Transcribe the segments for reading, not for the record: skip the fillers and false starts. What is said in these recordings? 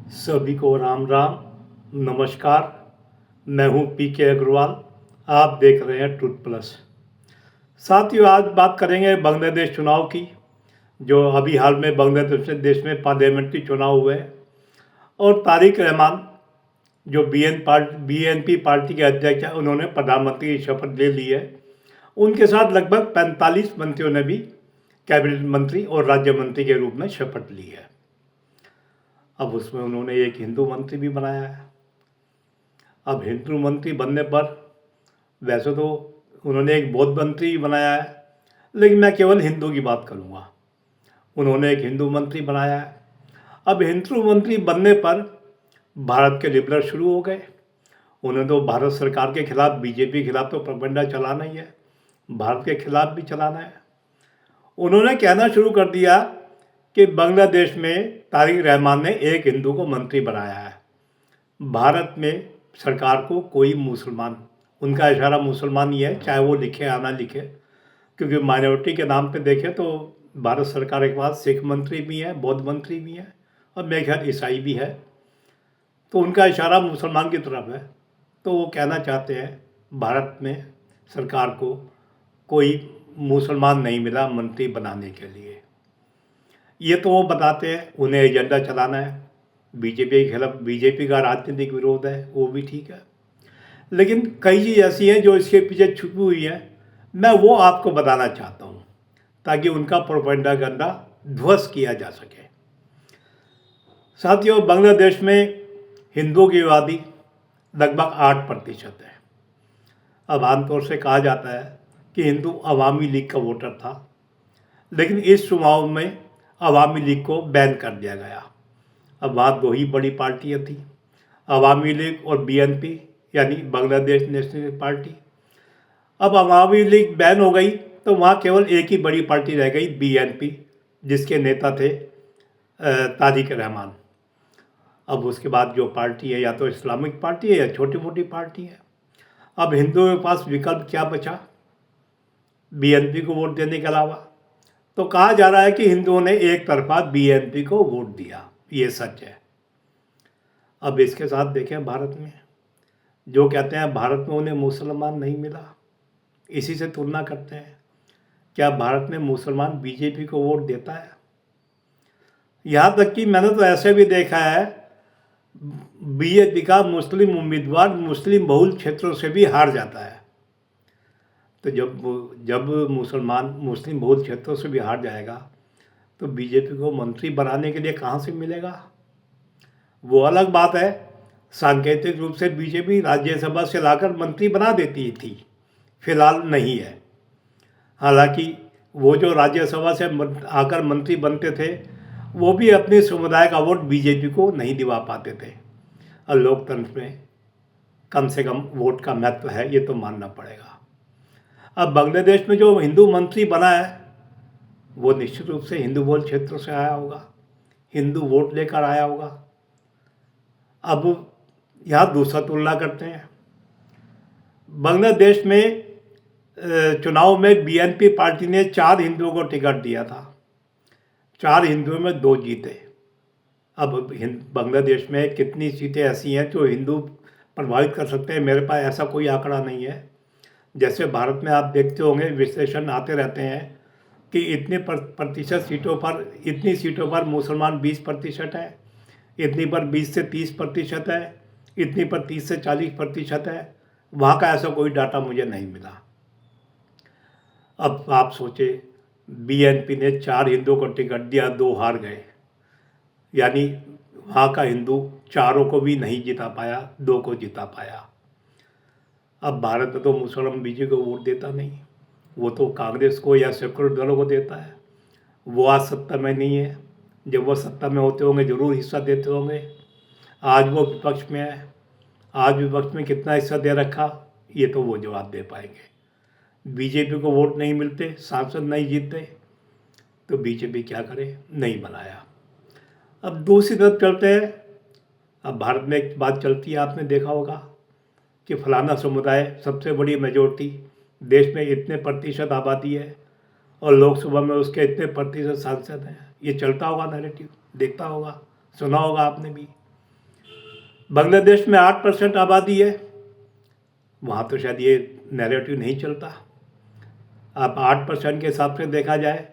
सभी को राम राम, नमस्कार। मैं हूं पीके अग्रवाल। आप देख रहे हैं ट्रुथ प्लस। साथियों, आज बात करेंगे बांग्लादेश चुनाव की। जो अभी हाल में बांग्लादेश देश में पार्लियामेंट्री चुनाव हुए और तारिक रहमान जो बीएनपी पार्टी के अध्यक्ष हैं, उन्होंने प्रधानमंत्री की शपथ ले ली है। उनके साथ लगभग 45 मंत्रियों ने भी कैबिनेट मंत्री और राज्य मंत्री के रूप में शपथ ली है। अब उसमें उन्होंने एक हिंदू मंत्री भी बनाया है। अब हिंदू मंत्री बनने पर वैसे तो उन्होंने एक बौद्ध मंत्री भी बनाया है, लेकिन मैं केवल हिंदू की बात करूँगा। उन्होंने एक हिंदू मंत्री बनाया है। अब हिंदू मंत्री बनने पर भारत के लिबरल शुरू हो गए। उन्हें तो भारत सरकार के खिलाफ, बीजेपी के खिलाफ तो प्रोपेगेंडा चलाना ही है, भारत के खिलाफ भी चलाना है। उन्होंने कहना शुरू कर दिया कि बांग्लादेश में तारिक रहमान ने एक हिंदू को मंत्री बनाया है। भारत में सरकार को कोई मुसलमान, उनका इशारा मुसलमान ही है, चाहे वो लिखे या ना लिखे, क्योंकि माइनॉरिटी के नाम पे देखें तो भारत सरकार के पास सिख मंत्री भी हैं, बौद्ध मंत्री भी हैं और मेरे ख्याल ईसाई भी है। तो उनका इशारा मुसलमान की तरफ है। तो वो कहना चाहते हैं भारत में सरकार को कोई मुसलमान नहीं मिला मंत्री बनाने के लिए। ये तो वो बताते हैं, उन्हें एजेंडा चलाना है। बीजेपी के खिलाफ, बीजेपी का राजनीतिक विरोध है, वो भी ठीक है, लेकिन कई चीज़ ऐसी हैं जो इसके पीछे छुपी हुई है। मैं वो आपको बताना चाहता हूँ ताकि उनका प्रोपेगेंडा ध्वस्त किया जा सके। साथियों, बांग्लादेश में हिंदुओं की आबादी लगभग 8% है। अब आमतौर से कहा जाता है कि हिंदू अवामी लीग का वोटर था, लेकिन इस चुनाव में अवामी लीग को बैन कर दिया गया। अब वहाँ दो ही बड़ी पार्टियाँ थी, अवामी लीग और बीएनपी यानी बांग्लादेश नेशनल पार्टी। अब अवामी लीग बैन हो गई तो वहाँ केवल एक ही बड़ी पार्टी रह गई, बीएनपी, जिसके नेता थे तारिक रहमान। अब उसके बाद जो पार्टी है या तो इस्लामिक पार्टी है या छोटी मोटी पार्टी है। अब हिंदुओं के पास विकल्प क्या बचा बीएनपी को वोट देने के अलावा? तो कहा जा रहा है कि हिंदुओं ने एक तरफा बीएनपी को वोट दिया, ये सच है। अब इसके साथ देखें भारत में जो कहते हैं भारत में उन्हें मुसलमान नहीं मिला, इसी से तुलना करते हैं। क्या भारत में मुसलमान बीजेपी को वोट देता है? यहाँ तक कि मैंने तो ऐसे भी देखा है बीजेपी का मुस्लिम उम्मीदवार मुस्लिम बहुल क्षेत्रों से भी हार जाता है। तो जब मुसलमान मुस्लिम बहुल क्षेत्रों से भी हार जाएगा तो बीजेपी को मंत्री बनाने के लिए कहाँ से मिलेगा? वो अलग बात है। सांकेतिक रूप से बीजेपी राज्यसभा से लाकर मंत्री बना देती थी, फिलहाल नहीं है। हालांकि वो जो राज्यसभा से आकर मंत्री बनते थे वो भी अपने समुदाय का वोट बीजेपी को नहीं दिवा पाते थे। और लोकतंत्र में कम से कम वोट का महत्व है, ये तो मानना पड़ेगा। अब बांग्लादेश में जो हिंदू मंत्री बना है वो निश्चित रूप से हिंदू बहुल क्षेत्रों से आया होगा, हिंदू वोट लेकर आया होगा। अब यहाँ दूसरा तुलना करते हैं। बांग्लादेश में चुनाव में बीएनपी पार्टी ने 4 हिंदुओं को टिकट दिया था, 4 हिंदुओं में 2 जीते। अब बांग्लादेश में कितनी सीटें ऐसी हैं जो हिंदू प्रभावित कर सकते हैं, मेरे पास ऐसा कोई आंकड़ा नहीं है। जैसे भारत में आप देखते होंगे, विश्लेषण आते रहते हैं कि इतने प्रतिशत सीटों पर, इतनी सीटों पर मुसलमान 20% है, इतनी पर 20 से 30% है, इतनी पर 30 से 40% है। वहाँ का ऐसा कोई डाटा मुझे नहीं मिला। अब आप सोचे, बीएनपी ने 4 हिंदुओं को टिकट दिया, 2 हार गए, यानी वहाँ का हिंदू 4 को भी नहीं जिता पाया, 2 को जिता पाया। अब भारत में तो मुसलमान बीजेपी को वोट देता नहीं, वो तो कांग्रेस को या सेकुलर दलों को देता है। वो आज सत्ता में नहीं है, जब वो सत्ता में होते होंगे ज़रूर हिस्सा देते होंगे। आज वो विपक्ष में है, आज विपक्ष में कितना हिस्सा दे रखा ये तो वो जवाब दे पाएंगे। बीजेपी को वोट नहीं मिलते, सांसद नहीं जीतते, तो बीजेपी क्या करे, नहीं बनाया। अब दूसरी तरफ चलते हैं। अब भारत में एक बात चलती है, आपने देखा होगा कि फलाना समुदाय सबसे बड़ी मेजोरिटी, देश में इतने प्रतिशत आबादी है और लोकसभा में उसके इतने प्रतिशत सांसद हैं। ये चलता होगा नैरेटिव, देखता होगा, सुना होगा आपने भी। बांग्लादेश में 8% आबादी है, वहाँ तो शायद ये नैरेटिव नहीं चलता। अब 8% के हिसाब से देखा जाए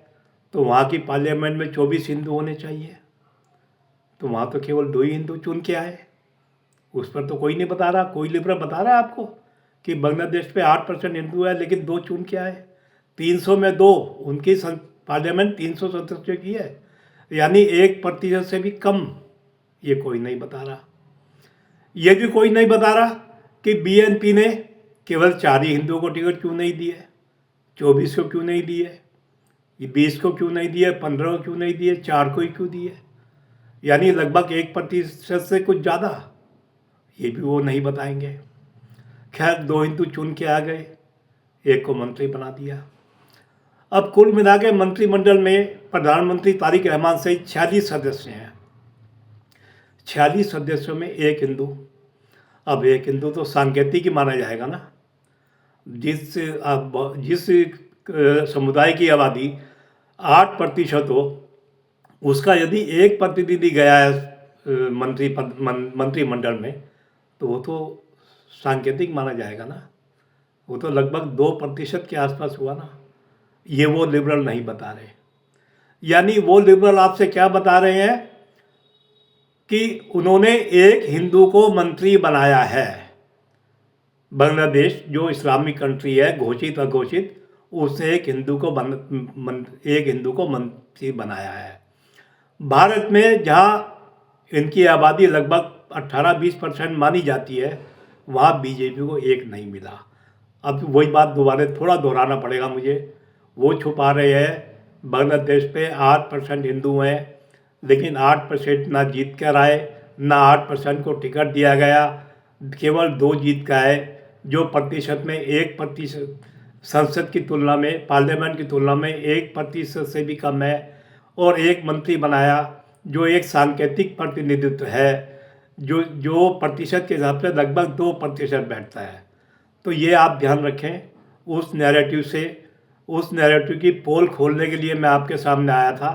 तो वहाँ की पार्लियामेंट में 24 हिंदू होने चाहिए, तो वहाँ तो केवल 2 ही हिंदू चुन के आए। उस पर तो कोई नहीं बता रहा, कोई लिबरल बता रहा है आपको कि बांग्लादेश पे 8% हिंदू है लेकिन 2 चुन के आए। 300 में 2, उनकी पार्लियामेंट 300 सदस्यों की है, यानी 1% से भी कम। ये कोई नहीं बता रहा। ये भी कोई नहीं बता रहा कि बीएनपी ने केवल 4 ही हिंदुओं को टिकट क्यों नहीं दिए, 24 को क्यों नहीं दिए, 20 को क्यों नहीं दिए, 15 को क्यों नहीं दिए, 4 को ही क्यों दिए, यानी लगभग 1% से कुछ ज़्यादा। ये भी वो नहीं बताएंगे। खैर 2 हिंदू चुन के आ गए, 1 को मंत्री बना दिया। अब कुल मिला के मंत्रिमंडल में प्रधानमंत्री तारिक रहमान से 46 सदस्य हैं। 46 सदस्यों में 1 हिंदू। अब 1 हिंदू तो सांकेतिक ही माना जाएगा ना। जिस समुदाय की आबादी 8% हो, उसका यदि 1 प्रतिनिधि गया है मंत्रिमंडल में, तो वो तो सांकेतिक माना जाएगा ना। वो तो लगभग 2% के आसपास हुआ ना। ये वो लिबरल नहीं बता रहे। यानी वो लिबरल आपसे क्या बता रहे हैं कि उन्होंने 1 हिंदू को मंत्री बनाया है। बांग्लादेश जो इस्लामिक कंट्री है, घोषित अघोषित, उसने 1 हिंदू को मंत्री बनाया है। भारत में जहाँ इनकी आबादी लगभग 18-20% मानी जाती है, वहाँ बीजेपी को 1 नहीं मिला। अब वही बात दोबारा थोड़ा दोहराना पड़ेगा मुझे। वो छुपा रहे हैं बांग्लादेश पे 8% हिंदू हैं, लेकिन 8% ना जीत कर आए, ना 8% को टिकट दिया गया, केवल 2 जीत का है, जो प्रतिशत में 1% संसद की तुलना में, पार्लियामेंट की तुलना में 1% से भी कम है। और 1 मंत्री बनाया जो एक सांकेतिक प्रतिनिधित्व है, जो प्रतिशत के हिसाब से लगभग 2% बैठता है। तो ये आप ध्यान रखें। उस नैरेटिव की पोल खोलने के लिए मैं आपके सामने आया था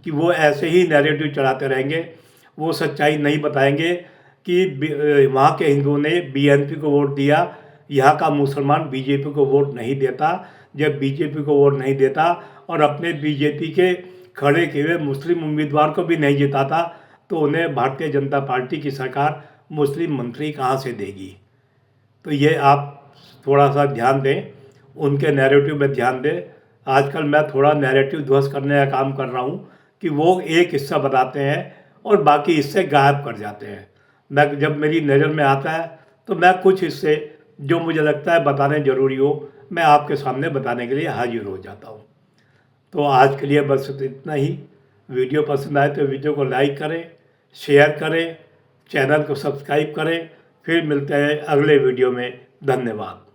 कि वो ऐसे ही नैरेटिव चलाते रहेंगे, वो सच्चाई नहीं बताएंगे कि वहाँ के हिंदुओं ने बीएनपी को वोट दिया, यहाँ का मुसलमान बीजेपी को वोट नहीं देता। जब बीजेपी को वोट नहीं देता और अपने बीजेपी के खड़े किए हुए मुस्लिम उम्मीदवार को भी नहीं जिताता, तो उन्हें भारतीय जनता पार्टी की सरकार मुस्लिम मंत्री कहाँ से देगी। तो ये आप थोड़ा सा ध्यान दें, उनके नैरेटिव में ध्यान दें। आजकल मैं थोड़ा नैरेटिव ध्वस्त करने का काम कर रहा हूँ कि वो एक हिस्सा बताते हैं और बाकी हिस्से गायब कर जाते हैं। मैं जब मेरी नज़र में आता है तो मैं कुछ हिस्से जो मुझे लगता है बताने ज़रूरी हो, मैं आपके सामने बताने के लिए हाजिर हो जाता हूँ। तो आज के लिए बस इतना ही। वीडियो पसंद आए तो वीडियो को लाइक करें, शेयर करें, चैनल को सब्सक्राइब करें। फिर मिलते हैं अगले वीडियो में। धन्यवाद।